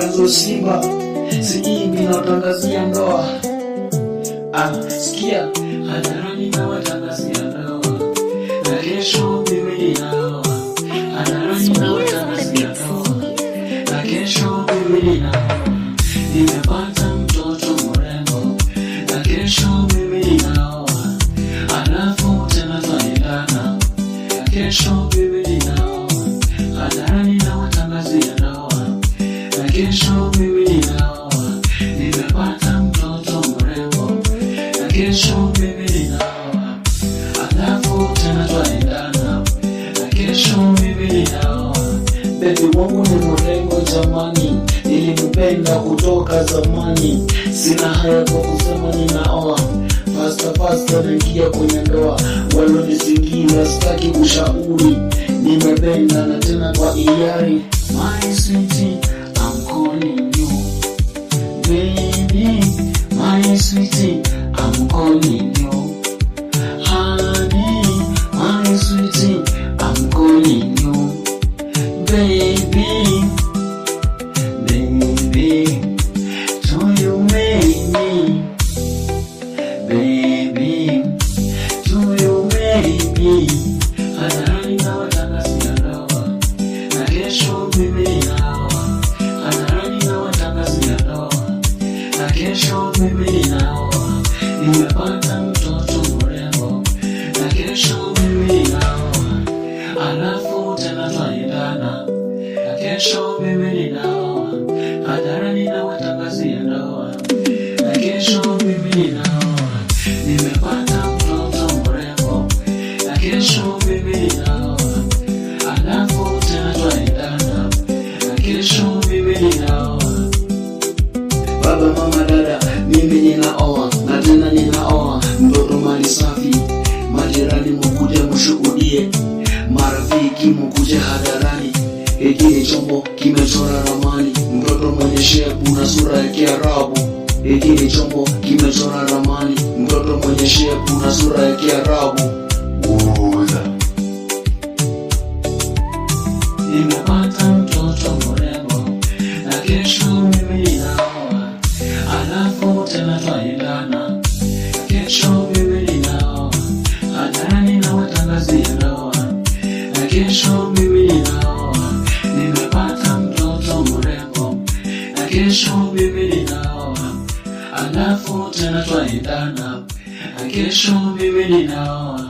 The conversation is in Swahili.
Kenzo Simba, siimbi na watangazia ndoa. Sikia, hadharani na watangazia ndoa, na kesho mimi ninaoa. Hadharani na watangazia ndoa, na kesho mimi ninaoa. Nimepata mtoto mrembo, na kesho mimi ninaoa. Alafu tena twaendana, na kesho mimi ninaoa. Hadharani na watangazia ndoa, na kesho mimi ninaoa. Nimepata mtoto mrembo, na kesho mimi ninaoa. Alafu tena twaendana, na kesho mimi ninaoa. Baby wangu ni mrembo jamani, nilimpenda kutoka zamani. Sina haya kwa kusema ninaoa, fasta naingia kwenye ndoa. Walonizingira sitaki kushauri, nimependa na tena kwa hiari. My sweetie, I'm calling you baby. My sweetie, I'm calling you honey. My sweetie, I'm calling you baby. Baby, do you make me? Baby, do you make me? Hadharani na watangazia ndoa, na kesho mimi ninaoa. Hadharani na watangazia ndoa, na kesho mimi ninaoa. Nimepata mtoto mrembo, na kesho mimi ninaoa. Alafu tena twaendana, na kesho mimi ninaoa. Hadharani na watangazia ndoa, na kesho mimi ninaoa. Nimepata mtoto mrembo, na kesho mimi ninaoa. Alafu tena twaendana, na kesho mimi ninaoa. Baba, mama, dada, mimi ninaoa, na tena ninaoa. Mtoto mali safi, majirani mukuje mshuhudie, marafiki mukuje hadharani. Hiki ni chombo kimechora ramani, mtoto mwenye shepu na sura ya Kiarabu. Hiki ni chombo kimechora ramani, mtoto mwenye shepu na sura ya Kiarabu. Nimepata mtoto mrembo, na kesho mimi ninaoa. Alafu tena twaendana, na kesho mimi ninaoa. Hadharani na watangazia ndoa, na kesho mimi ninaoa. Nimepata mtoto mrembo, na kesho mimi ninaoa. Alafu tena twaendana, na kesho mimi ninaoa.